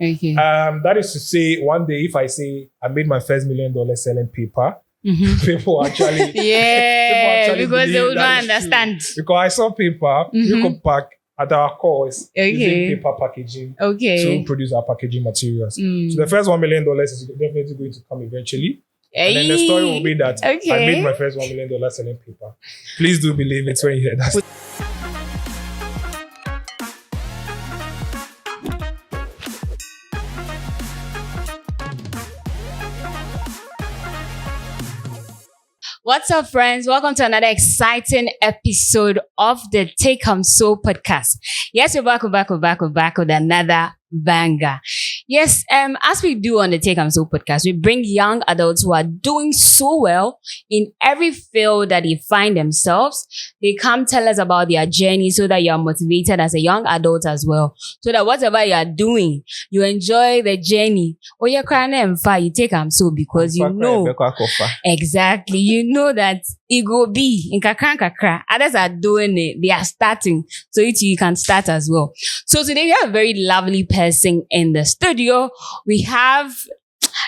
Okay. That is to say, one day if I say I made my first $1 million selling paper, people actually because they will not understand. Because I saw paper, Reecopack at our core is using paper packaging to produce our packaging materials. So the first $1 million is definitely going to come eventually. And then the story will be that I made my first $1 million selling paper. Please do believe it when you hear that. What's up, friends? Welcome to another exciting episode of the Take Home So podcast. Yes, we're back with another banger. Yes, as we do on the Take Home So podcast, we bring young adults who are doing so well in every field that they find themselves. They come tell us about their journey so that you're motivated as a young adult as well. So that whatever you are doing, you enjoy the journey. Or you're crying and fire, you take so because you know exactly. You know that it go be in kakra. Others are doing it. They are starting. So you can start as well. So today we have a very lovely person in the studio. We have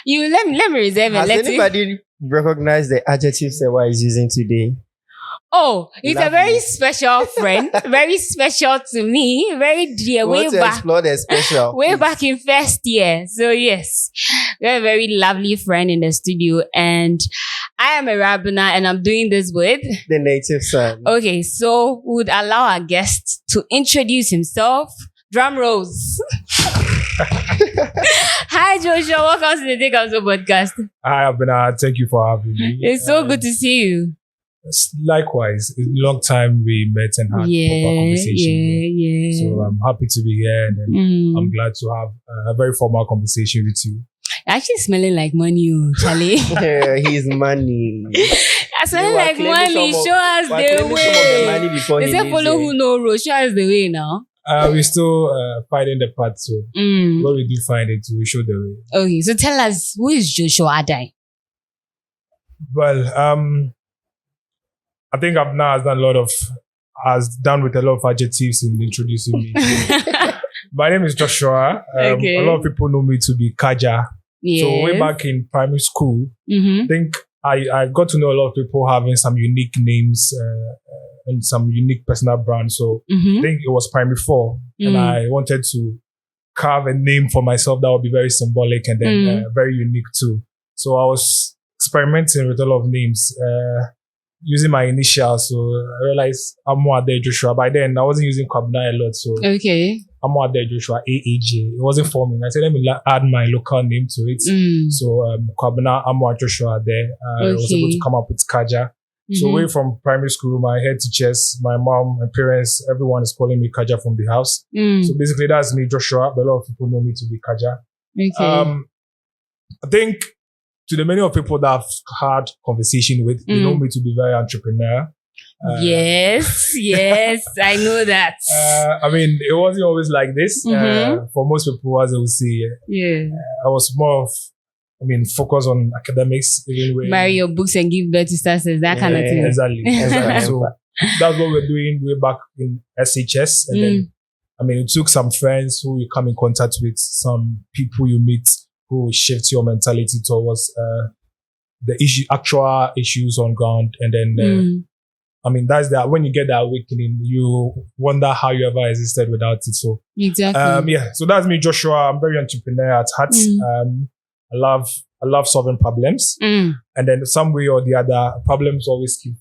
you. Let me reserve it. Has anybody recognized the adjective Sewa is using today? Oh, he's a very special friend. Very special to me. Very dear. Way back. Explore the special. Way back in first year. So yes, we have a very lovely friend in the studio, and I am a Rabina, and I'm doing this with the native son. Okay, so we would allow our guest to introduce himself. Drum rolls. Hi, Joshua. Welcome to the Take Home So podcast. Hi, Abena. Thank you for having me. It's so good to see you. Likewise. It's a long time we met and had proper conversation. So I'm happy to be here, and I'm glad to have a very formal conversation with you. Actually smelling like money, Charlie. Yeah, he's money. I smell like money. Show us the way. They say follow who know road. Show us the way now. We're still finding the path, so when we do find it, we show the way. Okay, so tell us, who is Joshua Addai? Well, I think Abna has done with a lot of adjectives in introducing me. My name is Joshua. A lot of people know me to be KAJA. Yes. So way back in primary school, I think I got to know a lot of people having some unique names and some unique personal brands. So I think it was primary 4, and I wanted to carve a name for myself that would be very symbolic and then very unique too. So I was experimenting with a lot of names, using my initials. So I realized Amo Addai Joshua. By then I wasn't using Kwabena a lot. So Amo Addai Joshua, AAJ. It wasn't forming. I said, let me add my local name to it. So Kwabena Amo Joshua there. I was able to come up with KAJA. So away from primary school, my head teachers, my mom, my parents, everyone is calling me KAJA from the house. So basically that's me, Joshua, but a lot of people know me to be KAJA. I think to the many of people that I've had conversation with, they know me to be very entrepreneurial. Yes, I know that. I mean, it wasn't always like this. For most people, as I would say, I was more of, focus on academics. Buy your books and give birth to stars, that kind of thing. Exactly. So that's what we're doing way back in SHS. And then, it took some friends who you come in contact with, some people you meet who shift your mentality towards the actual issues on ground. And then, that's that. When you get that awakening, you wonder how you ever existed without it. So, exactly. So that's me, Joshua. I'm very entrepreneurial at heart. I love solving problems, and then some way or the other, problems always keep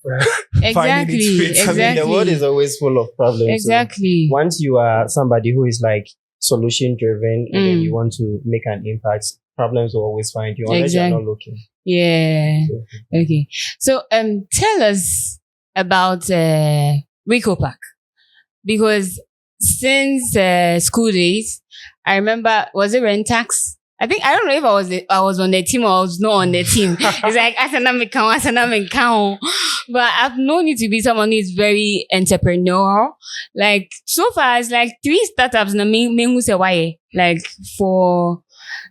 finding its way. The world is always full of problems. Exactly. So once you are somebody who is like solution driven, and then you want to make an impact, problems will always find you unless you're not looking. Yeah. Okay. So tell us about Reecopack, because since school days, I remember, was it Rentax? I don't know if I was on the team or I was not on the team. It's like Asana count. But I've known you to be someone who is very entrepreneurial. Like so far, it's like 3 startups na me say why. Like for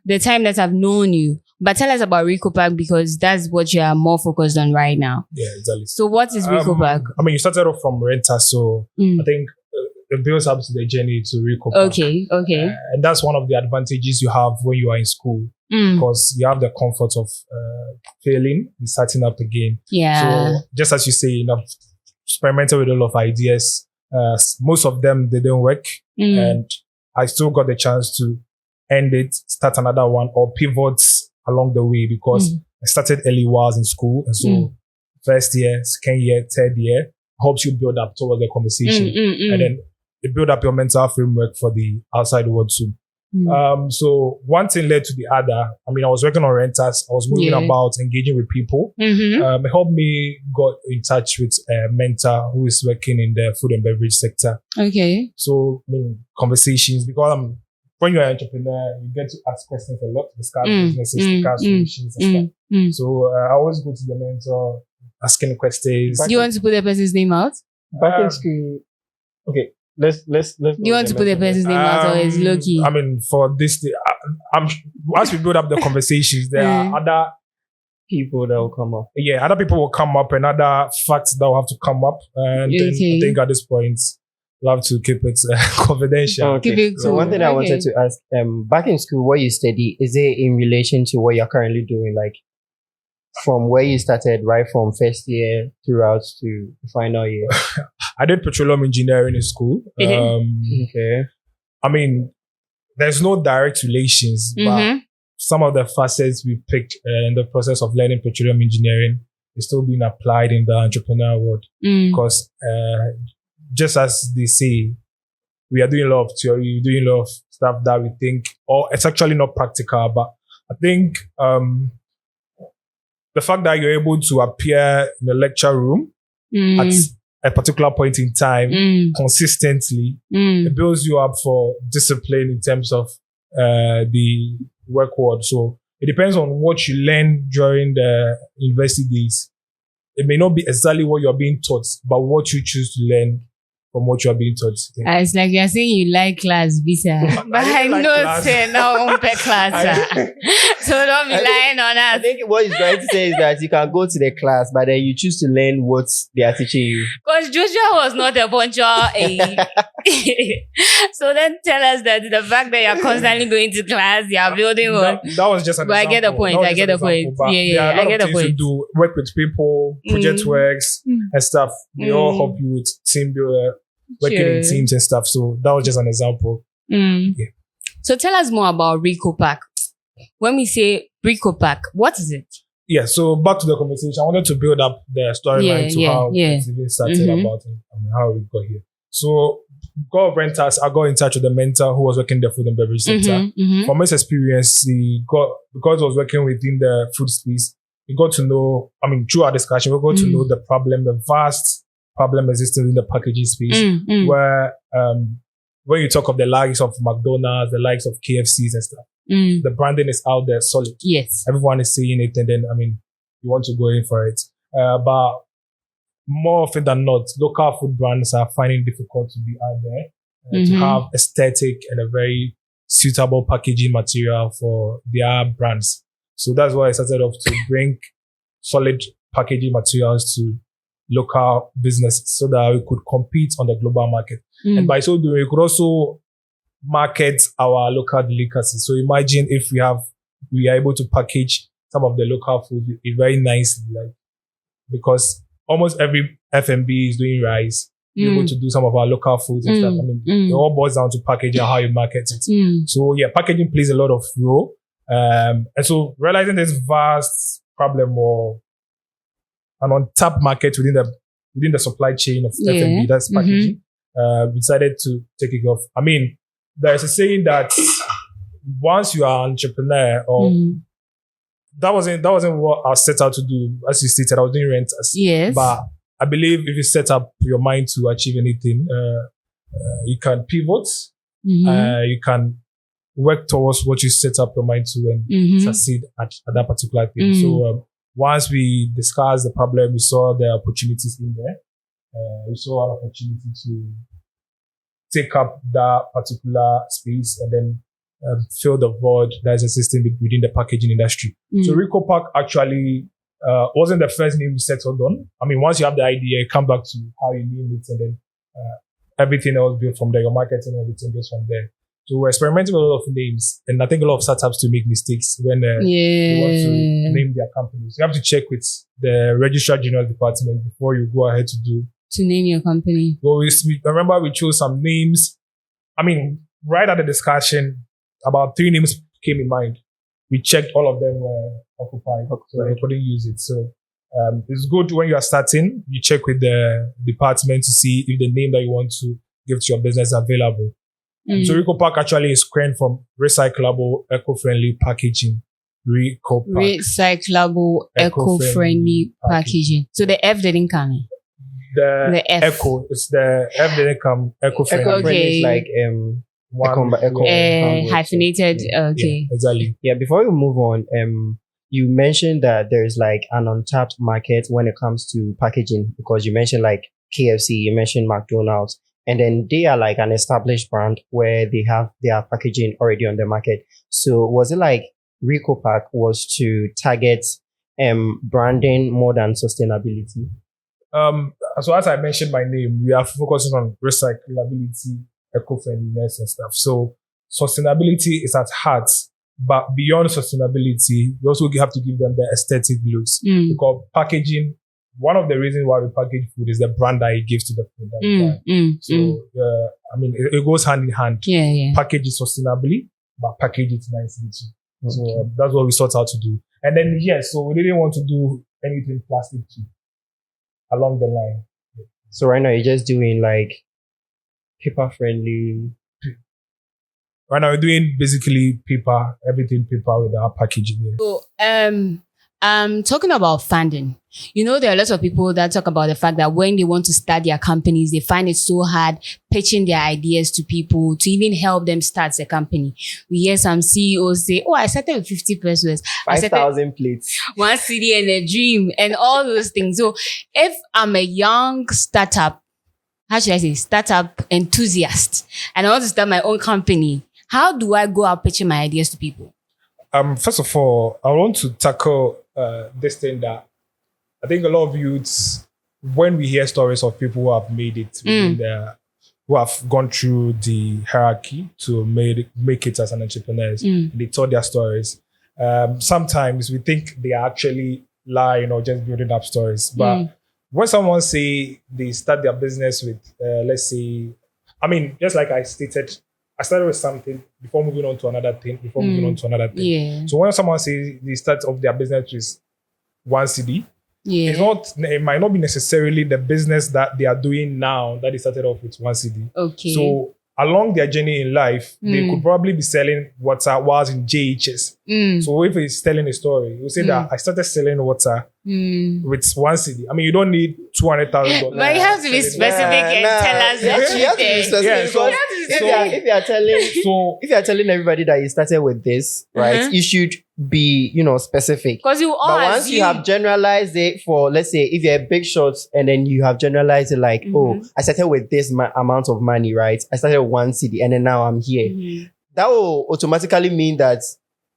the time that I've known you. But tell us about Reecopack, because that's what you are more focused on right now. Yeah, exactly. So what is Reecopack? You started off from Renta, so I think it builds up to the journey to Reecopack. Okay. And that's one of the advantages you have when you are in school, because you have the comfort of failing and starting up again. Yeah. So just as you say, experimented with a lot of ideas. Most of them, they didn't work. And I still got the chance to end it, start another one, or pivot along the way, because I started early while I was in school. And so first year, second year, third year helps you build up towards the conversation. And then you build up your mental framework for the outside world too. So one thing led to the other. I mean, I was working on renters. I was moving about, engaging with people. It helped me got in touch with a mentor who is working in the food and beverage sector. Okay. So, I mean, conversations, because when you're an entrepreneur, you get to ask questions a lot, discuss businesses, discuss solutions and stuff. So I always go to the mentor, asking questions. Do you want to put the person's name out? Back in school. Okay. Let's. Do you want to put the person's name out, or is low key? I mean, for this, as we build up the conversations, there are other people that will come up. Yeah, other people will come up, and other facts that will have to come up. And then I think at this point, we'll have to keep it confidential. Okay. Keep it So one thing I wanted to ask, back in school, what you study, is it in relation to what you're currently doing? Like from where you started, right from first year throughout to the final year? I did petroleum engineering in school. Okay. I mean, there's no direct relations, but some of the facets we picked in the process of learning petroleum engineering is still being applied in the entrepreneurial world. Because just as they say, we are doing a lot of theory, doing a lot of stuff that we think, or it's actually not practical. But I think the fact that you're able to appear in the lecture room at a particular point in time consistently, it builds you up for discipline in terms of the work world. So it depends on what you learn during the university days. It may not be exactly what you're being taught, but what you choose to learn from what you are being taught. It's like you're saying you like class, Bisa. But I know say now on class. So don't be lying on us. I think what he's trying to say is that you can go to the class, but then you choose to learn what they are teaching you. Because Joshua was not a punctual. So then tell us that the fact that you're constantly going to class, you're building what? That was just an example. I get the point. I get the point. Yeah, I get the point. To do, work with people, project works and stuff. They all help you with team builder, working in teams and stuff. So that was just an example. Yeah. So tell us more about Reecopack. When we say Reecopack, what is it? Yeah, so back to the conversation. I wanted to build up the storyline to how it even started about it and how we got here. So, got renters, I got in touch with the mentor who was working in the food and beverage sector. From his experience, because he was working within the food space, we got to know, I mean, through our discussion, we got to know the problem, the vast problem existing in the packaging space, where when you talk of the likes of McDonald's, the likes of KFCs and stuff, the branding is out there solid. Yes. Everyone is saying it, and then, I mean, you want to go in for it. But more often than not, local food brands are finding it difficult to be out there, to have aesthetic and a very suitable packaging material for their brands. So that's why I started off to bring solid packaging materials to local businesses so that we could compete on the global market. And by so doing, we could also market our local delicacies. So imagine if we are able to package some of the local food very nicely, like, because almost every F&B is doing rice. You're able to do some of our local foods and stuff. I mean, it all boils down to packaging and how you market it. So yeah, packaging plays a lot of role. And so realizing this vast problem or an untapped market within the supply chain of F&B, that's packaging, we decided to take it off. I mean, there's a saying that once you are an entrepreneur, or that wasn't what I set out to do. As you stated, I was doing renters. Yes. But I believe if you set up your mind to achieve anything, you can pivot. You can work towards what you set up your mind to and succeed at that particular thing. So once we discussed the problem, we saw the opportunities in there. We saw an opportunity to take up that particular space and then fill the void that is existing within the packaging industry. So Reecopack actually wasn't the first name we settled on. I mean, once you have the idea, you come back to how you name it, and then everything else built from there. Your marketing, everything built from there. So we're experimenting with a lot of names, and I think a lot of startups to make mistakes when they want to name their companies. You have to check with the Registrar General Department before you go ahead to name your company. Well, I remember we chose some names. I mean, right at the discussion, about 3 names came in mind. We checked all of them were occupied, so we couldn't use it. So it's good when you are starting, you check with the department to see if the name that you want to give to your business is available. So Reecopack actually is coined from recyclable, eco-friendly packaging. Reecopack. Recyclable, eco-friendly packaging. So the F didn't come in. The F. Eco. It's the F didn't come. Eco-friendly. Eco-friendly is like hyphenated. Okay. Yeah, exactly. Yeah. Before we move on, you mentioned that there's like an untapped market when it comes to packaging, because you mentioned like KFC, you mentioned McDonald's, and then they are like an established brand where they have their packaging already on the market. So was it like Reecopack was to target branding more than sustainability? So as I mentioned my name, we are focusing on recyclability, eco-friendliness and stuff. So sustainability is at heart, but beyond sustainability, we also have to give them the aesthetic looks. Because packaging, one of the reasons why we package food is the brand that it gives to the food. I mean, it goes hand in hand. Package it sustainably, but package it nicely too. So that's what we sought out to do. And then, so we didn't want to do anything plastic too along the line. So right now you're just doing like paper friendly. Right now we're doing basically paper, everything paper with our packaging. So talking about funding, there are lots of people that talk about the fact that when they want to start their companies, they find it so hard pitching their ideas to people to even help them start the company. We hear some CEOs say, I started with 50 pesos. 5,000 plates. 1 CD and a dream and all those things. So if I'm a young startup, startup enthusiast, and I want to start my own company, how do I go out pitching my ideas to people? First of all, I want to tackle this thing that I think a lot of youths, when we hear stories of people who have made it, who have gone through the hierarchy to make it as an entrepreneur, they told their stories. Sometimes we think they are actually lying or just building up stories. But when someone say they start their business with, let's say, I mean, just like I stated, I started with something before moving on to another thing, So when someone says they start off their business with 1 CD, it might not be necessarily the business that they are doing now that they started off with 1 CD. Okay. So along their journey in life, they could probably be selling water whilst in JHS. So if he's telling a story, you say that I started selling water with 1 CD. I mean, you don't need $200,000. But you have to be specific and tell us the truth. If you are telling everybody that you started with this, right, you should be, specific. Because you all But once you have generalized it for, let's say, if you're a big shot and then you have generalized it like, I started with this amount of money, right? I started with 1 CD and then now I'm here. That will automatically mean that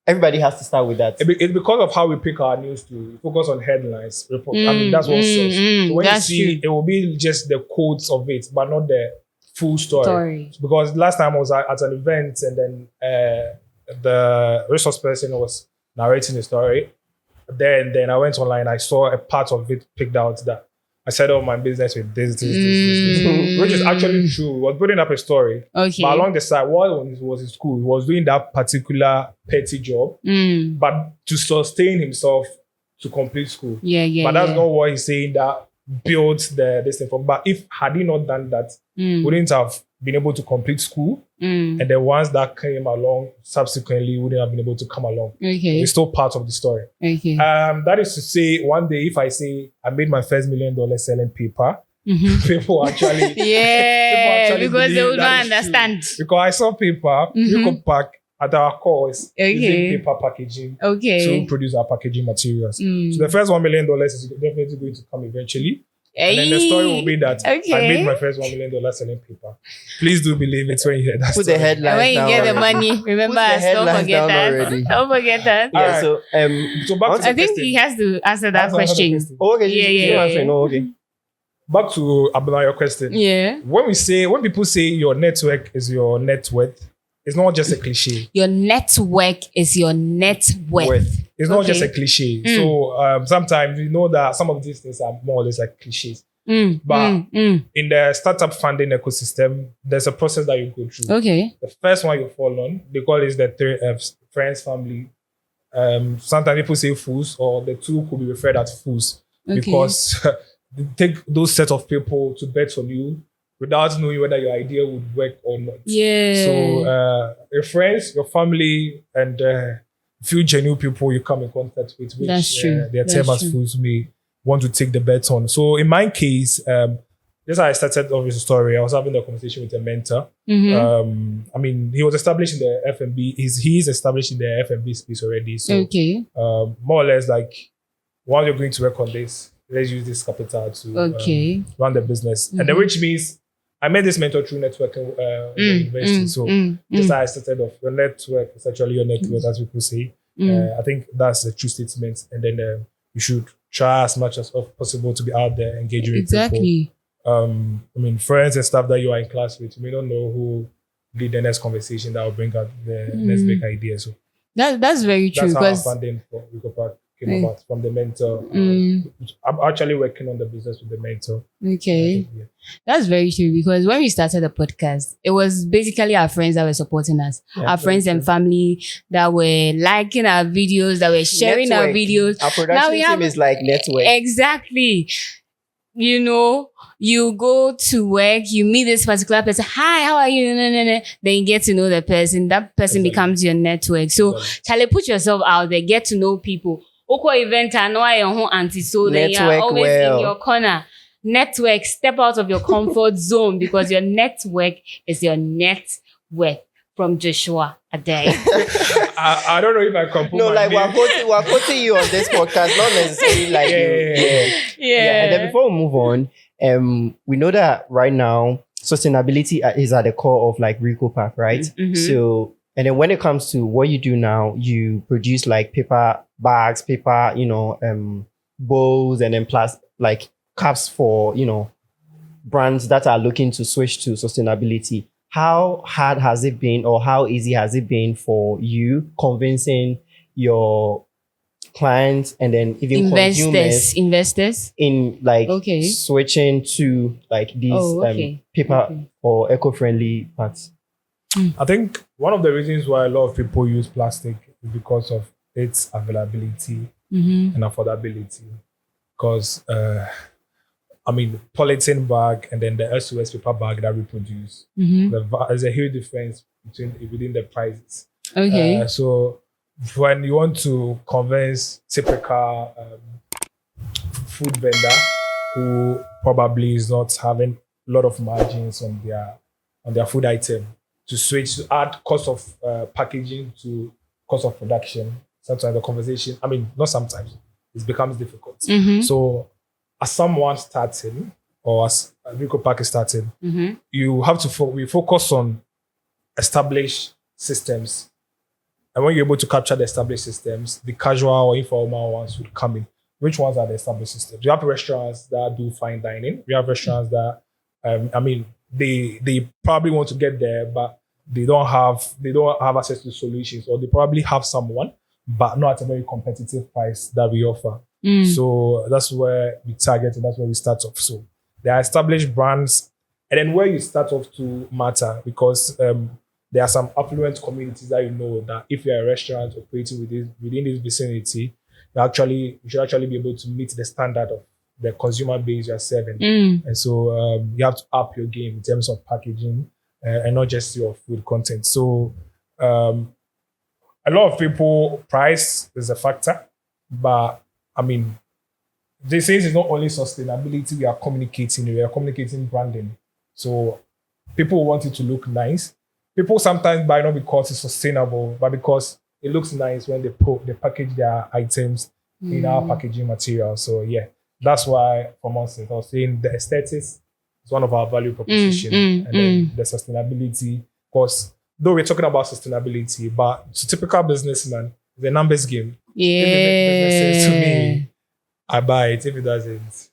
everybody has to start with that. It's because of how we pick our news to focus on headlines. I mean, that's what sells. So when you see, it will be just the quotes of it, but not the full story. Because last time I was at an event and then the resource person was narrating the story. Then I went online, I saw a part of it picked out that I set up my business with this, which is actually true. He was building up a story. Okay. But along the side, while he was in school, he was doing that particular petty job, but to sustain himself to complete school. But that's not what he's saying that built this thing from. But had he not done that, wouldn't have been able to complete school. And then once that came along, subsequently wouldn't have been able to come along. Okay. It's still part of the story. Okay. That is to say, one day if I say I made my first $1 million selling paper, people actually because they will not understand. Because I saw paper, Reecopack at our course using paper packaging to produce our packaging materials. So the first $1 million is definitely going to come eventually. And then the story will be that I made my first $1 million selling paper. Please do believe it when you hear that. Put the headlines when you get the money, remember us. Don't forget that. Don't forget that. Yeah. So back to I think he has to answer that question. Okay. Yeah. Okay. back to Abdullah, your question. Yeah. When people say your network is your net worth, it's not just a cliche. Your network is your net worth. It's not just a cliche. So sometimes we know that some of these things are more or less like cliches. But in the startup funding ecosystem, there's a process that you go through. Okay. The first one you fall on, they call it the 3 Fs: friends, family. Sometimes people say fools, or the two could be referred as fools because they take those set of people to bet on you without knowing whether your idea would work or not. Yeah. So your friends, your family, and few genuine people you come in contact with, which That's true. their term as fools may want to take the bet on. So in my case, just how I started off with the story, I was having a conversation with a mentor. I mean, he was established in the F&B. He's established in the F&B space already. So more or less like, while you're going to work on this, let's use this capital to run the business. And then which means I met this mentor through networking in the university. So just how I started off, your network is actually your network, as people say. I think that's a true statement. And then you should try as much as possible to be out there engaging with people. I mean, friends and stuff that you are in class with, you may not know who lead the next conversation that will bring out the next big idea. So that's very true. That's how our funding for Reecopack came about, from the mentor. I'm actually working on the business with the mentor. Okay. That's very true, because when we started the podcast, it was basically our friends that were supporting us. Our friends and family that were liking our videos, that were sharing our videos. Our production team is like network. Exactly. You know, you go to work, you meet this particular person. Hi, how are you? Then you get to know the person. That person becomes your network. So, Charlie, put yourself out there, get to know people. Oko event, I know your home auntie, so then you're always in your corner. Network, step out of your comfort zone, because your network is your net worth. From Joshua Addai. I don't know if I can put like we're quoting you on this podcast, not necessarily like Yeah. And then before we move on, we know that right now sustainability is at the core of like Reecopack, right? So, and then when it comes to what you do now, you produce like paper bags, paper, bowls, and then plus like cups for brands that are looking to switch to sustainability. How hard has it been, or how easy has it been for you convincing your clients and then even investors in like switching to like these paper or eco-friendly parts? I think one of the reasons why a lot of people use plastic is because of its availability and affordability. Because I mean, polythene bag and then the S2S paper bag that we produce, there's a huge difference within the prices. So when you want to convince typical food vendor who probably is not having a lot of margins on their food item to switch, to add cost of packaging to cost of production, sometimes the conversation, I mean, not sometimes, it becomes difficult. So as someone starting, or as Reecopack is starting, you have to we focus on established systems. And when you're able to capture the established systems, the casual or informal ones would come in. Which ones are the established systems? You have restaurants that do fine dining. We have restaurants that, I mean, they probably want to get there, but they don't have access to solutions, or they probably have someone, but not at a very competitive price that we offer. So that's where we target, and that's where we start off. So there are established brands, and then where you start off to matter, because there are some affluent communities that that if you're a restaurant operating within this vicinity, you should actually be able to meet the standard of the consumer base you're serving. And so you have to up your game in terms of packaging and not just your food content. So a lot of people, price is a factor, but I mean, they say it's not only sustainability we are communicating branding. So people want it to look nice. People sometimes buy not because it's sustainable, but because it looks nice when they package their items in our packaging material. So yeah, that's why from us, I was saying the aesthetics is one of our value proposition, and then the sustainability. Of course, though we're talking about sustainability, but to typical businessman, the numbers game. If it makes business sense to me, I buy it. If it doesn't,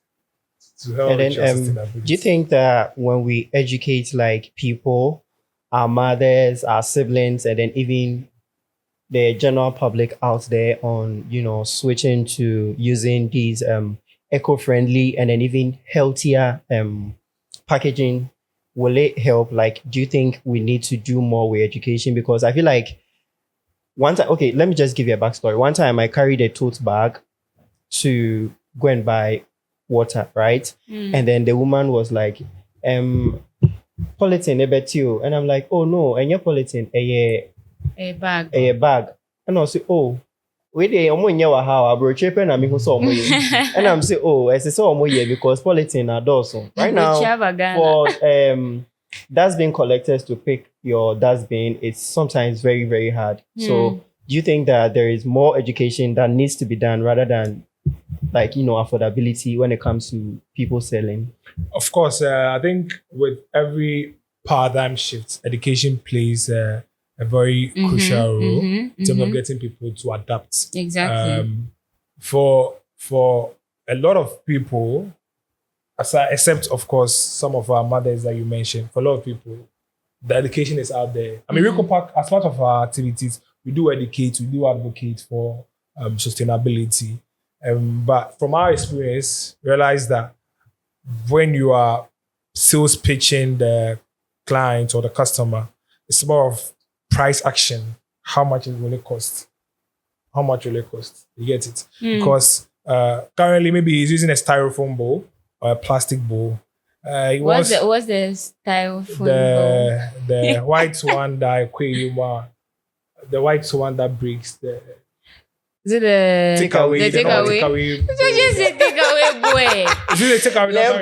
to help And with your then, sustainability. do you think that when we educate like people, our mothers, our siblings, and then even the general public out there on, switching to using these eco-friendly and then even healthier packaging, will it help? Like, do you think we need to do more with education? Because I feel like one time, okay, let me just give you a backstory. One time I carried a tote bag to go and buy water, right? And then the woman was like, polythene, a bet you. And I'm like, oh no, and your polythene, A bag. a bag. And I'll say, oh, we dey omo nya wa ha abro chepe na me hu so omo ye. And I'm say, oh, I say so omo ye because polythene are dorsal. Right now, for dustbin collectors to pick your dustbin, it's sometimes very, very hard. So do you think that there is more education that needs to be done rather than affordability when it comes to people selling? Of course, I think with every paradigm shift, education plays a very crucial role in terms of getting people to adapt. Exactly. For a lot of people, except of course some of our mothers that you mentioned, for a lot of people, the education is out there. I mean, Reecopack, as part of our activities, we do educate, we do advocate for sustainability. But from our experience, realize that when you are sales pitching the client or the customer, it's more of price action. How much will it cost? How much will it cost? You get it? Because currently maybe he's using a styrofoam bowl or a plastic bowl. What's the styrofoam bowl? The white one that the white one that breaks the. Is it the takeaway? The takeaway. So just say takeaway boy. Is it the takeaway? Lamb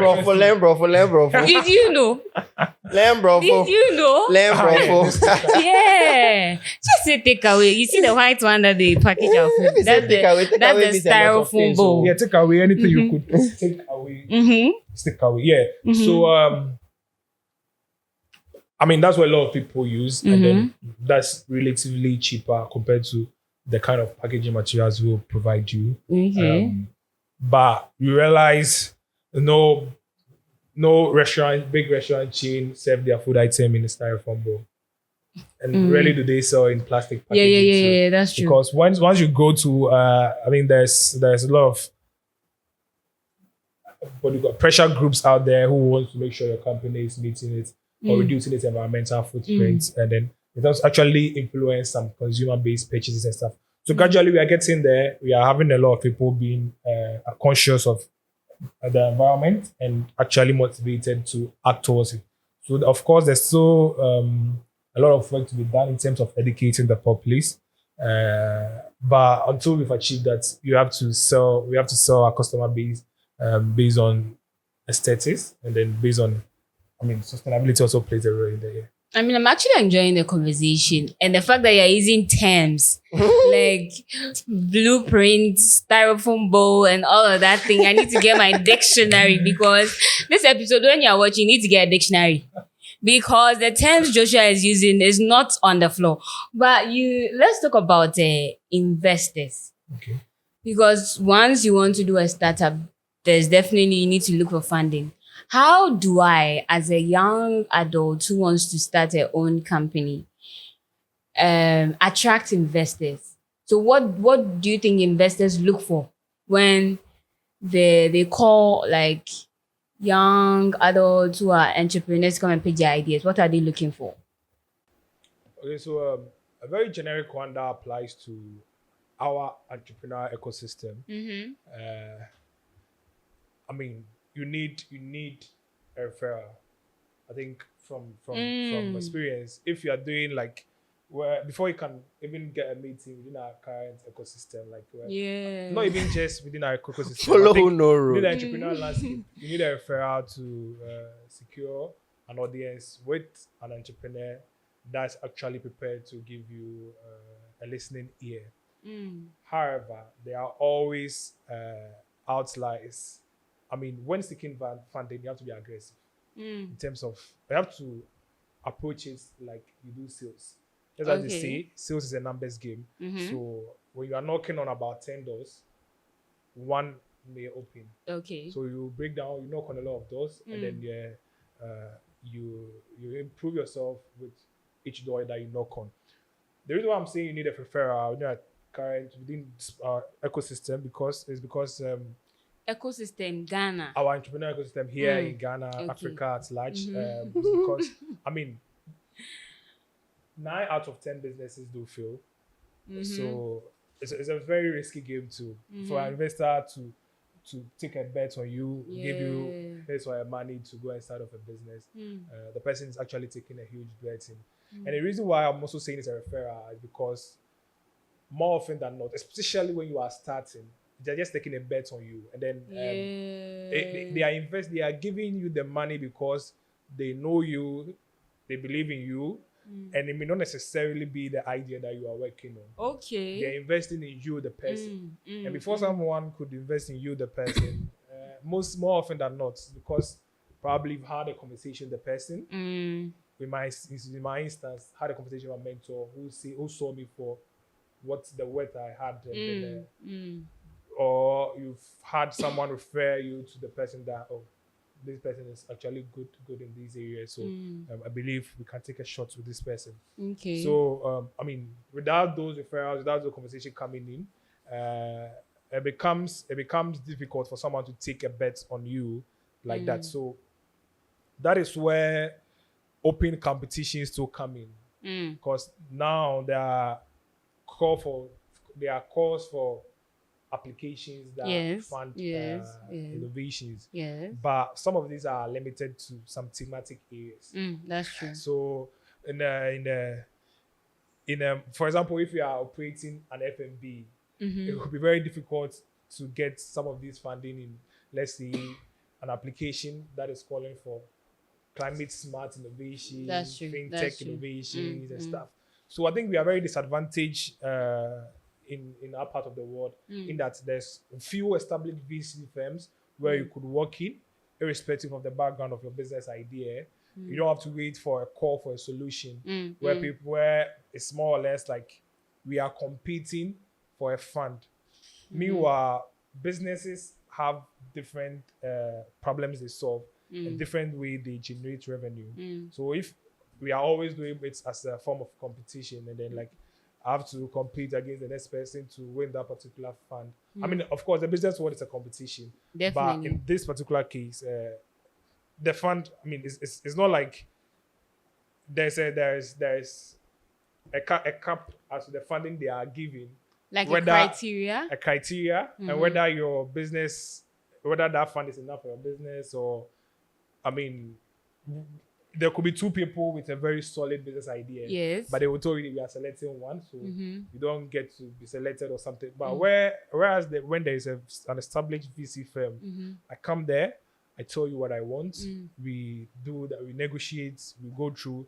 Did you know? Did you know? Yeah. Just say takeaway. You see the white one that they package our food. That's the styrofoam bowl. Yeah, take away anything you could take away. Stick away. Yeah. So I mean that's what a lot of people use, and then that's relatively cheaper compared to the kind of packaging materials we'll provide you. But you realize no big restaurant chain serve their food item in a styrofoam bowl. And rarely do they sell in plastic packaging. Yeah, that's true. Because once you go to I mean there's a lot of what you got pressure groups out there who want to make sure your company is meeting it or reducing its environmental footprint, and then it does actually influence some consumer-based purchases and stuff. So gradually we are getting there. We are having a lot of people being conscious of the environment and actually motivated to act towards it. So of course, there's still a lot of work to be done in terms of educating the populace. But until we've achieved that, we have to sell our customer base based on aesthetics, and then based on, I mean, sustainability also plays a role in there. I mean, I'm actually enjoying the conversation and the fact that you're using terms like blueprint, styrofoam bowl, and all of that thing. I need to get my dictionary because this episode, when you're watching, you need to get a dictionary because the terms Joshua is using is not on the floor. But let's talk about investors. Okay. Because once you want to do a startup, there's definitely, you need to look for funding. How do I, as a young adult who wants to start their own company, attract investors? So what do you think investors look for when they call like young adults who are entrepreneurs come and pitch their ideas? What are they looking for? Okay, so a very generic one that applies to our entrepreneurial ecosystem. I mean, you need a referral. I think from experience, if you are doing like before you can even get a meeting within our current ecosystem, like not even just within our ecosystem. Follow no rule. Within the entrepreneurial landscape, you need a referral to secure an audience with an entrepreneur that's actually prepared to give you a listening ear. However, there are always outliers. I mean, when seeking funding, you have to be aggressive in terms of, you have to approach it like you do sales. Just as they say, sales is a numbers game. So when you are knocking on about 10 doors, one may open. Okay. So you break down, you knock on a lot of doors, and then you improve yourself with each door that you knock on. The reason why I'm saying you need a referral within ecosystem because Ecosystem Ghana. our entrepreneurial ecosystem here in Ghana, Okay. Africa at large, is because I mean 9 out of 10 businesses do fail. So it's a very risky game for an investor to take a bet on you, give you his or her money to go and start off a business. The person is actually taking a huge bet in. And the reason why I'm also saying it's a referral is because more often than not, especially when you are starting, they're just taking a bet on you, and then they are giving you the money because they know you, they believe in you, and it may not necessarily be the idea that you are working on. Okay. They're investing in you, the person, and before someone could invest in you, the person, more often than not, because probably you've had a conversation with the person. In my instance, had a conversation with a mentor who saw me for what the worth I had, or you've had someone refer you to the person that this person is actually good in these areas, so I believe we can take a shot with this person. Okay. So I mean, without those referrals, without the conversation coming in, it becomes difficult for someone to take a bet on you like that. So that is where open competitions still come in, because now there are calls for applications that fund innovations. Yes. But some of these are limited to some thematic areas. That's true. So for example, if you are operating an FMB, it would be very difficult to get some of these funding in, let's say, an application that is calling for climate smart innovation, fintech innovations and stuff. So I think we are very disadvantaged in our part of the world, in that there's few established VC firms where you could work in, irrespective of the background of your business idea. You don't have to wait for a call for a solution where it's more or less like we are competing for a fund. Meanwhile, businesses have different problems they solve, a different way they generate revenue. So if we are always doing it as a form of competition, and then like I have to compete against the next person to win that particular fund. I mean, of course, the business world is a competition. Definitely. But in this particular case, the fund, I mean, it's not like there's a cap as to the funding they are giving. Like a criteria? A criteria, and whether your business, whether that fund is enough for your business, or, I mean, there could be two people with a very solid business idea. Yes. But they will tell you we are selecting one, so you don't get to be selected or something. But whereas when there is an established VC firm, I come there, I tell you what I want. We do that, we negotiate, we go through.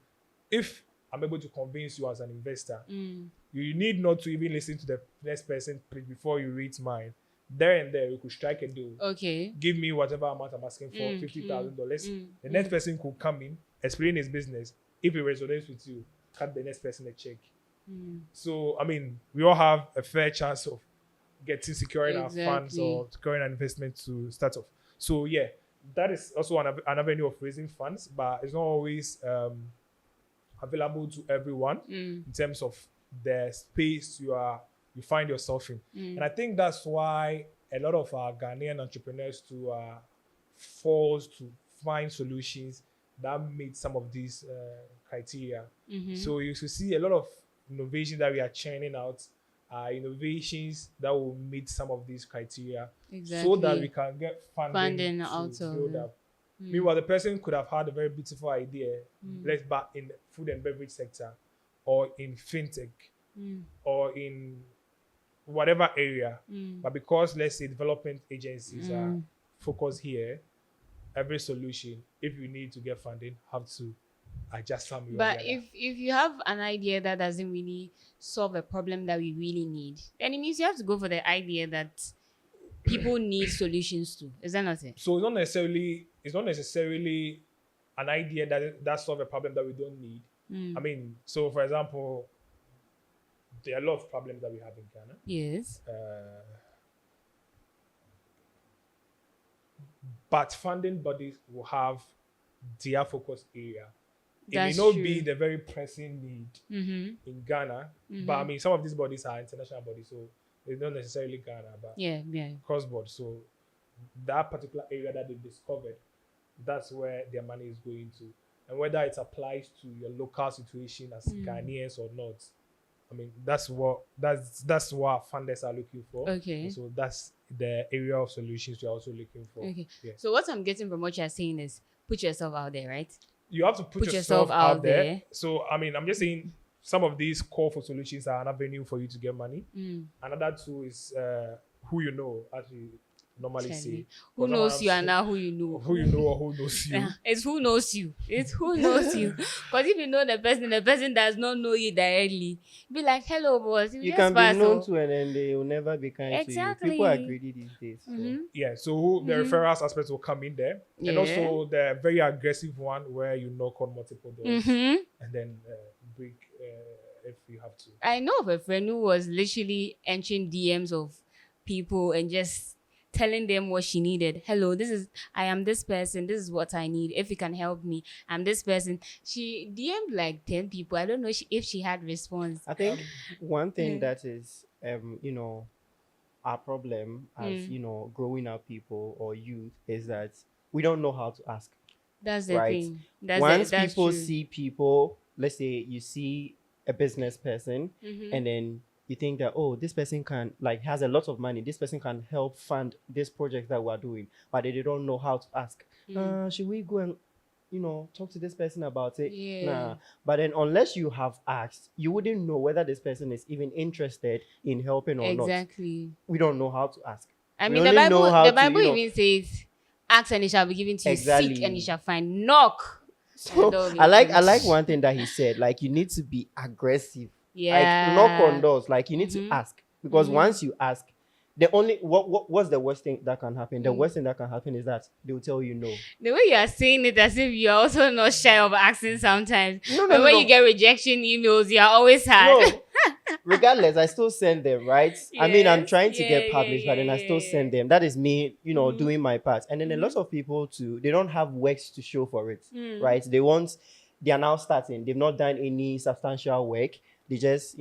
If I'm able to convince you as an investor, you need not to even listen to the next person before you read mine. There and there, we could strike a deal. Okay. Give me whatever amount I'm asking for, $50,000. The next person could come in, explain his business. If it resonates with you, cut the next person a check. So, I mean, we all have a fair chance of securing our funds or securing an investment to start off. So, yeah, that is also an avenue of raising funds, but it's not always available to everyone in terms of the space you find yourself in. And I think that's why a lot of our Ghanaian entrepreneurs are forced to find solutions that meet some of these criteria. So you should see a lot of innovation that we are churning out are innovations that will meet some of these criteria, so that we can get funding to build up. Meanwhile, the person could have had a very beautiful idea, let's back in the food and beverage sector, or in fintech, or in whatever area. But because, let's say, development agencies are focused here, every solution, if you need to get funding, have to adjust some. But if you have an idea that doesn't really solve a problem that we really need, then it means you have to go for the idea that people need solutions to. Is that not it? So it's not necessarily an idea that solves a problem that we don't need. I mean, so for example, there are a lot of problems that we have in Ghana. Yes. but funding bodies will have their focus area. It may That's not true. be the very pressing need in Ghana, but I mean, some of these bodies are international bodies, so they don't necessarily Ghana, but Yeah. cross-border. So that particular area that they discovered, that's where their money is going to. And whether it applies to your local situation as Ghanaians or not, I mean, that's what funders are looking for. Okay. And so that's the area of solutions we are also looking for. Okay. Yeah. So what I'm getting from what you're saying is put yourself out there, right? You have to put yourself out there. So, I mean, I'm just saying some of these call for solutions are an avenue for you to get money. Another two is who you know, as we normally say. Who knows you and now who you know. Who you know or who knows you. It's who knows you. It's who knows you. Because if you know the person does not know you directly. Be like, hello, boss. You can be known to and then they will never be kind Exactly. to you. People are greedy these days. So. Yeah, so the referrals aspect will come in there. Yeah. And also the very aggressive one where you knock on multiple doors and then break if you have to. I know of a friend who was literally entering DMs of people and just telling them what she needed. Hello, I am this person. This is what I need. If you can help me, I'm this person. She DM'd like 10 people. I don't know if she had response. I think one thing that is, our problem as, growing up people or youth is that we don't know how to ask. That's the thing. Once people true. see people, let's say you see a business person and then you think that, oh, this person has a lot of money. This person can help fund this project that we're doing, but they don't know how to ask. Should we go and, talk to this person about it? Yeah. Nah. But then unless you have asked, you wouldn't know whether this person is even interested in helping or not. Exactly. We don't know how to ask. I We mean, the only know how Bible to, even says, ask and it shall be given to you. Exactly. Seek and you shall find. Knock. So I like one thing that he said, like you need to be aggressive. Yeah. Like knock on doors. Like you need to ask. Because once you ask, the only what's the worst thing that can happen? The worst thing that can happen is that they will tell you no. The way you are saying it as if you are also not shy of asking sometimes. No, But when you get rejection emails, you are always hard. No. Regardless, I still send them, right? I mean, I'm trying to get published, but then I still yeah. send them. That is me, doing my part. And then a lot of people too, they don't have works to show for it, right? They are now starting. They've not done any substantial work. They just,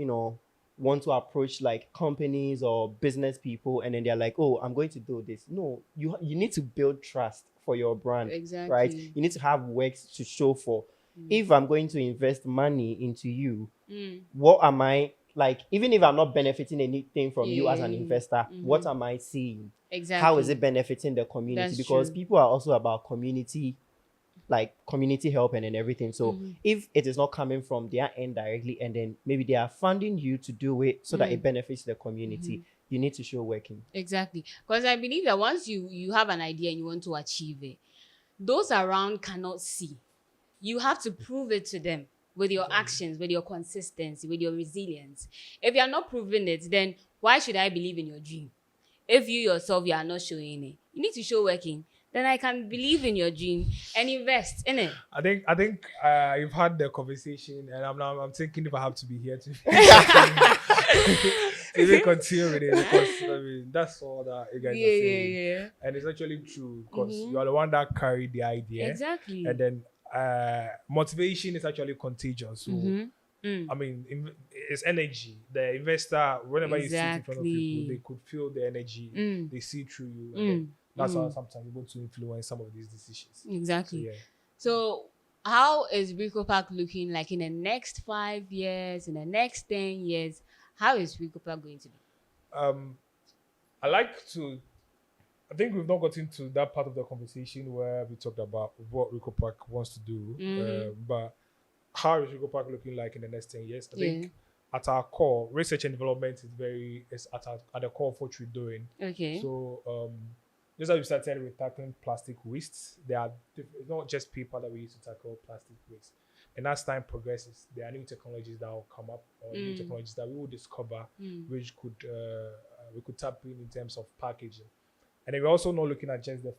want to approach like companies or business people, and then they're like, oh, I'm going to do this. No, you need to build trust for your brand, Exactly. right? You need to have works to show for. If I'm going to invest money into you, what am I like? Even if I'm not benefiting anything from you as an investor, what am I seeing? Exactly. How is it benefiting the community? That's Because true. people are also about community, like community help and everything. So if it is not coming from their end directly, and then maybe they are funding you to do it so that it benefits the community, you need to show working. Exactly. Because I believe that once you have an idea and you want to achieve it, those around cannot see. You have to prove it to them with your actions, with your consistency, with your resilience. If you are not proving it, then why should I believe in your dream? If you yourself, you are not showing it. You need to show working. Then I can believe in your dream and invest in it. I think you've had the conversation, and I'm thinking if I have to be here to even continue with it, because I mean that's all that you guys are saying. Yeah. And it's actually true, because you are the one that carried the idea. Exactly. And then motivation is actually contagious. So I mean, it's energy. The investor, whenever you sit in front of people, they could feel the energy. They see through you. And then that's how sometimes able to influence some of these decisions. Exactly. So, So how is Reecopack looking like in the next 5 years, in the next 10 years? How is Reecopack going to be? I think we've not gotten to that part of the conversation where we talked about what Reecopack wants to do. But how is Reecopack looking like in the next 10 years? I think at our core, research and development is at the core of what we're doing. Okay. So just as we started with tackling plastic waste, it's not just paper that we use to tackle plastic waste. And as time progresses, there are new technologies that will come up, or new technologies that we will discover, which we could tap in terms of packaging. And then we're also not looking at just the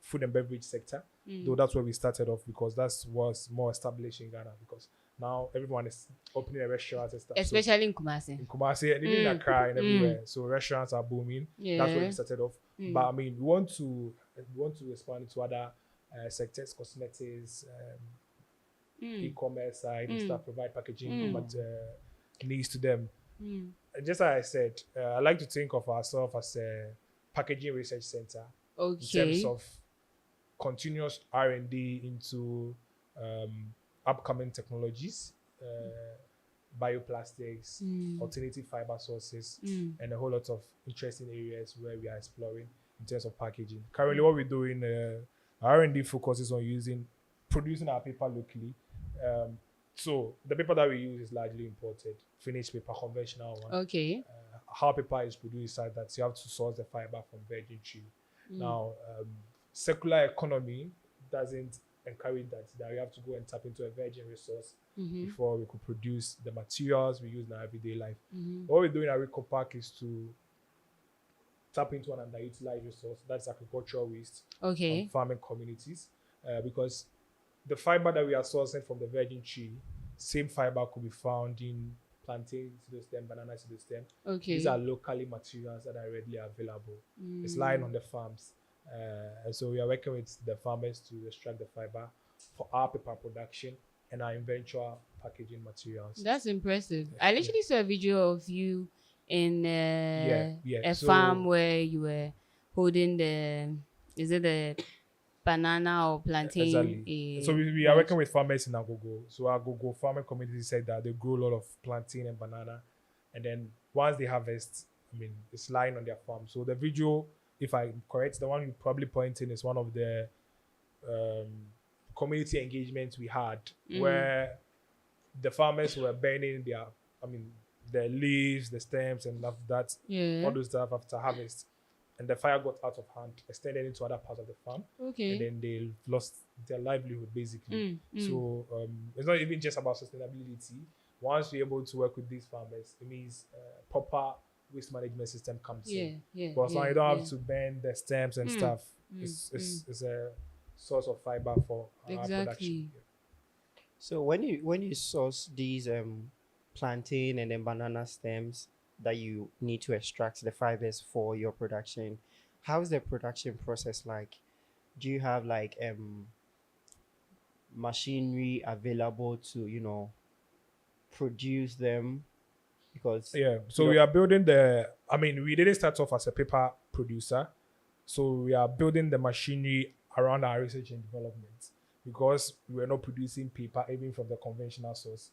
food and beverage sector, though that's where we started off, because that was more established in Ghana. Because Now everyone is opening a restaurant and stuff. Especially in Kumasi. In Kumasi, and even in Accra and everywhere. So restaurants are booming. That's where we started off. But I mean, we want to expand into other sectors, cosmetics, e-commerce side, and stuff, provide packaging needs to them. Just like I said, I like to think of ourselves as a packaging research center in terms of continuous R&D into upcoming technologies, bioplastics, alternative fiber sources, and a whole lot of interesting areas where we are exploring in terms of packaging. Currently, what we're doing, R&D focuses on producing our paper locally. So the paper that we use is largely imported, finished paper, conventional one. Okay. How paper is produced is that you have to source the fiber from virgin tree. Now, circular economy doesn't encourage that we have to go and tap into a virgin resource before we could produce the materials we use in our everyday life. What we're doing at Reecopack is to tap into an underutilized resource, that's agricultural waste from farming communities, because the fiber that we are sourcing from the virgin tree, same fiber could be found in plantain pseudostem, banana pseudostem. These are locally materials that are readily available. It's lying on the farms. And so we are working with the farmers to extract the fiber for our paper production and our eventual packaging materials. That's impressive. I literally saw a video of you in a farm where you were holding is it the banana or plantain? Exactly. So we are working with farmers in Agogo. So Agogo farming community said that they grow a lot of plantain and banana. And then once they harvest, I mean, it's lying on their farm. So the video, if I'm correct, the one you probably pointing is one of the community engagements we had where the farmers were burning their leaves, the stems, and that, all those stuff after harvest. And the fire got out of hand, extended into other parts of the farm. And then they lost their livelihood, basically. So it's not even just about sustainability. Once we're able to work with these farmers, it means proper waste management system comes in. But now you don't have to burn the stems and stuff. It's a source of fiber for our production. So when you source these plantain and then banana stems that you need to extract the fibers for your production, how is the production process like? Do you have like machinery available to produce them? Because so we are building we didn't start off as a paper producer, so we are building the machinery around our research and development, because we were not producing paper even from the conventional source.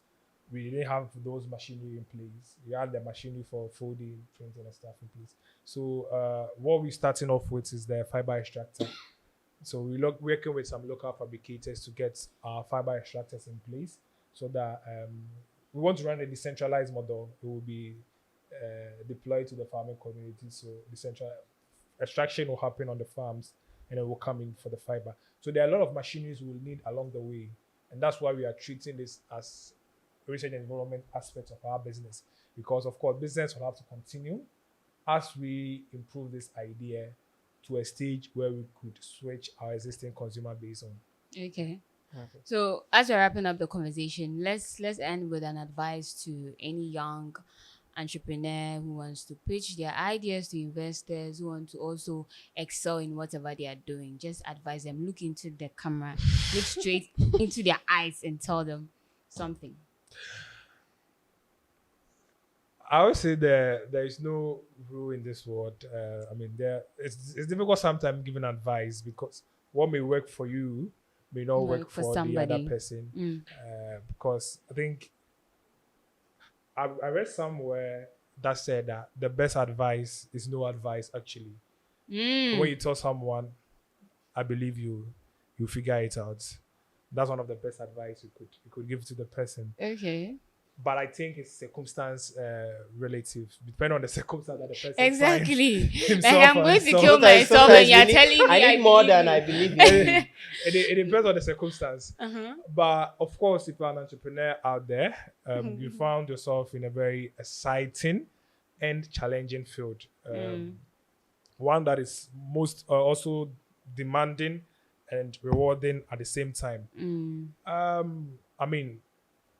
We didn't have those machinery in place. We had the machinery for folding, printing, and stuff in place. So what we're starting off with is the fiber extractor. So we're working with some local fabricators to get our fiber extractors in place, so that we want to run a decentralized model. It will be deployed to the farming community. So decentralized extraction will happen on the farms, and it will come in for the fiber. So there are a lot of machineries we will need along the way, and that's why we are treating this as research and development aspects of our business, because of course business will have to continue as we improve this idea to a stage where we could switch our existing consumer base on. Okay. So as we're wrapping up the conversation, let's end with an advice to any young entrepreneur who wants to pitch their ideas to investors, who want to also excel in whatever they are doing. Just advise them, look into the camera, look straight into their eyes and tell them something. I would say there is no rule in this world. It's difficult sometimes giving advice, because what may work for you may not work for somebody. The other person. Because I think I read somewhere that said that the best advice is no advice, actually. When you tell someone, I believe you figure it out. That's one of the best advice you could give to the person. Okay. But I think it's circumstance relative, depending on the circumstance that the person exactly. finds Like I'm going to kill myself, and you're telling me I need more than I believe in. It depends on the circumstance. But of course, if you're an entrepreneur out there, you found yourself in a very exciting and challenging field, one that is most also demanding and rewarding at the same time.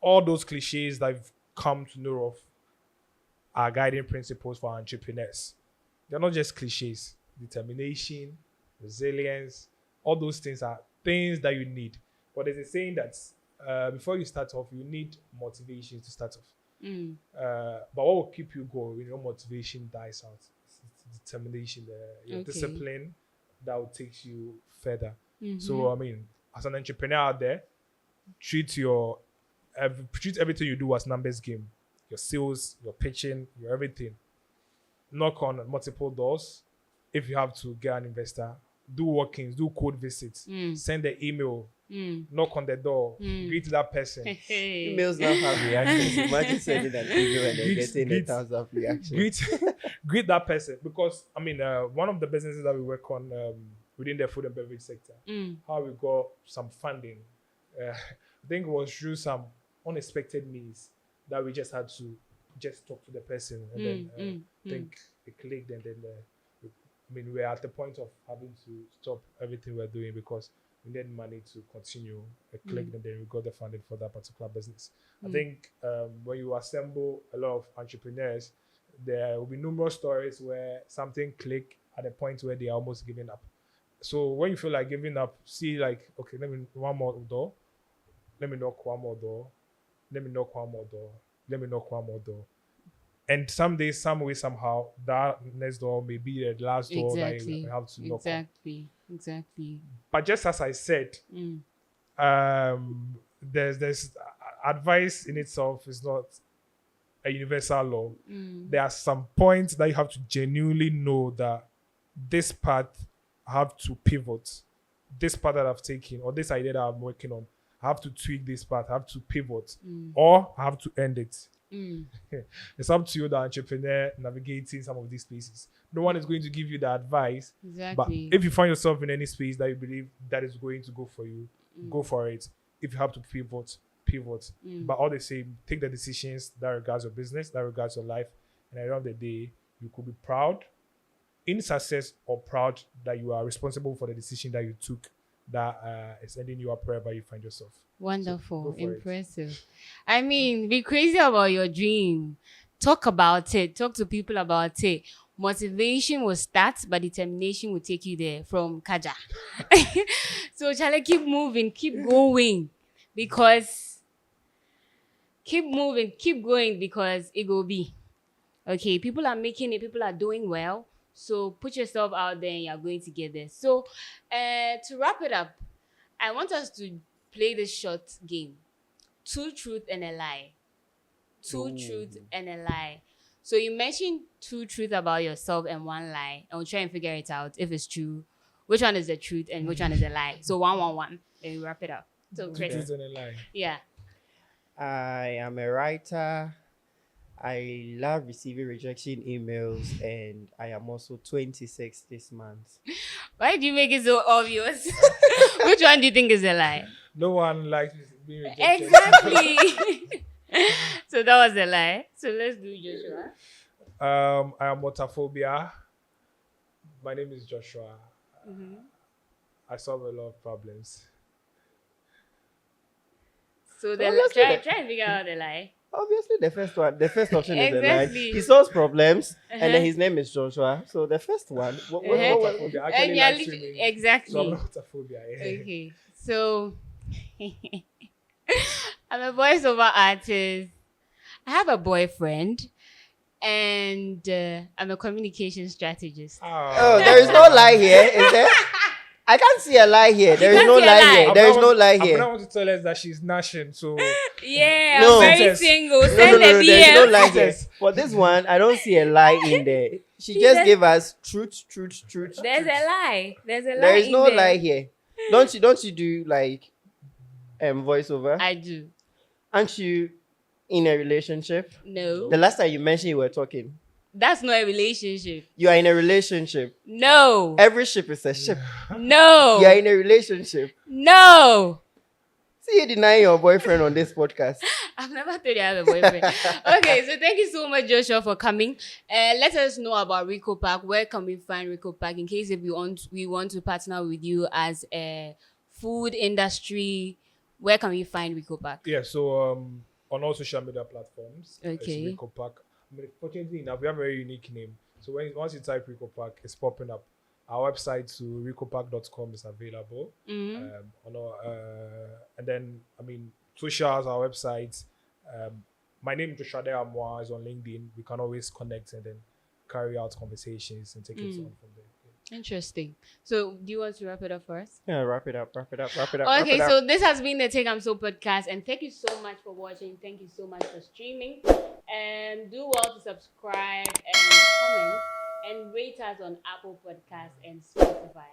all those cliches that I've come to know of are guiding principles for entrepreneurs. They're not just cliches. Determination, resilience, all those things are things that you need. But there's a saying that before you start off, you need motivation to start off. But what will keep you going when your motivation dies out? It's determination, your discipline that will take you further. So, I mean, as an entrepreneur out there, treat everything you do as numbers game. Your sales, your pitching, your everything. Knock on multiple doors. If you have to get an investor, do walk-ins, do code visits, send the email, knock on the door, greet that person. Emails now have reactions. Imagine sending an email and then getting 1,000 reactions. Greet that person, because I mean, one of the businesses that we work on within the food and beverage sector, how we got some funding, I think it was through some unexpected means that we just had to just talk to the person, and then think it clicked, and then we're at the point of having to stop everything we're doing because we need money to continue. It clicked, and then we got the funding for that particular business. I think when you assemble a lot of entrepreneurs, there will be numerous stories where something clicked at a point where they are almost giving up. So when you feel like giving up, see like, okay, let me one more door, let me knock one more door, let me knock one more door, let me knock one more door. And some days, some way, somehow, that next door may be the last door that you have to knock on. Exactly. But just as I said, there's advice in itself is not a universal law. There are some points that you have to genuinely know that this path I have to pivot. This path that I've taken, or this idea that I'm working on, I have to tweak this path, I have to pivot, or I have to end it. It's up to you, the entrepreneur, navigating some of these spaces. No one is going to give you the advice. But if you find yourself in any space that you believe that is going to go for you, go for it. If you have to pivot. But all the same, take the decisions that regards your business, that regards your life. And at the end of the day, you could be proud in success or proud that you are responsible for the decision that you took that is ending you up wherever you find yourself. Wonderful. So impressive. I mean, be crazy about your dream. Talk about it. Talk to people about it. Motivation will start, but determination will take you there from KAJA. So, Charlie, keep moving, keep going, because keep moving, keep going, because it will be. Okay, people are making it, people are doing well. So put yourself out there and you're going to get there. So to wrap it up, I want us to play this short game. 2 truths and a lie. 2 truths and a lie. So you mentioned 2 truths about yourself and 1 lie. And we'll try and figure it out if it's true. Which one is the truth and which one is a lie? So 1, 1, 1. Then we wrap it up. So 2 truths and a lie. Yeah. I am a writer. I love receiving rejection emails, and I am also 26 this month. Why do you make it so obvious? Which one do you think is a lie? No one likes being rejected. Exactly. So that was a lie. So let's do Joshua. I am waterphobia. My name is Joshua. I solve a lot of problems. So try and figure out the lie. Obviously, the first option is a lie. Exactly. He solves problems, and then his name is Joshua. So the first one, what Waterphobia. I actually like swimming. Exactly. So I'm not waterphobia. Okay. So I'm a voiceover artist. I have a boyfriend, and I'm a communication strategist. Oh, there is no lie here, is there? I can't see a lie here. There is no lie here. There is no lie here. I don't want to tell us that she's gnashing, so yeah, No. I'm very single. No, Send a there is no DM. lie here. For this one, I don't see a lie in there. She just gave us truth. There's a lie. There's a lie. There is no in there. lie here. Don't you do like voiceover? I do. Aren't you in a relationship? No. The last time you mentioned you were talking. That's not a relationship. You are in a relationship. No. Every ship is a ship. No. You are in a relationship. No. See you denying your boyfriend on this podcast. I've never told you I have a boyfriend. Okay, so thank you so much, Joshua, for coming. Let us know about Reecopack. Where can we find Reecopack in case if we want to partner with you as a food industry? Where can we find Reecopack? Yeah, so on all social media platforms. Okay. It's Reecopack. I mean, fortunately enough, we have a very unique name. So once you type Reecopack, it's popping up. Our website to reecopack.com is available. And then, I mean, socials, our websites. My name is Joshua Addai is on LinkedIn. We can always connect and then carry out conversations and take it on from there. Interesting. So, do you want to wrap it up first? Yeah, wrap it up. Okay, so this has been the Take I'm So podcast, and thank you so much for watching. Thank you so much for streaming, and do well to subscribe and comment and rate us on Apple Podcasts and Spotify.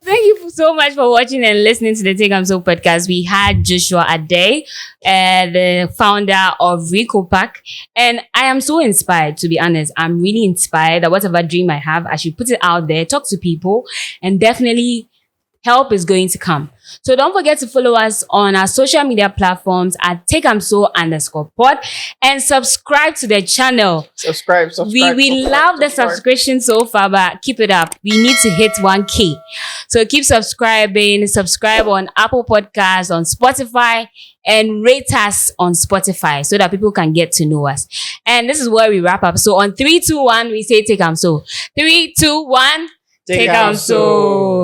Thank you so much for watching and listening to the Take I'm So podcast. We had Joshua Addai, the founder of Reecopack, and I am so inspired, to be honest. I'm really inspired that whatever dream I have, I should put it out there, talk to people, and definitely help is going to come. So don't forget to follow us on our social media platforms at takeamso_pod and subscribe to the channel. Subscribe. We love the subscription so far, but keep it up. We need to hit 1K. So keep subscribing. Subscribe on Apple Podcasts, on Spotify, and rate us on Spotify so that people can get to know us. And this is where we wrap up. So on 3, 2, 1, we say Take Am So. 3, 2, 1, Take Am So.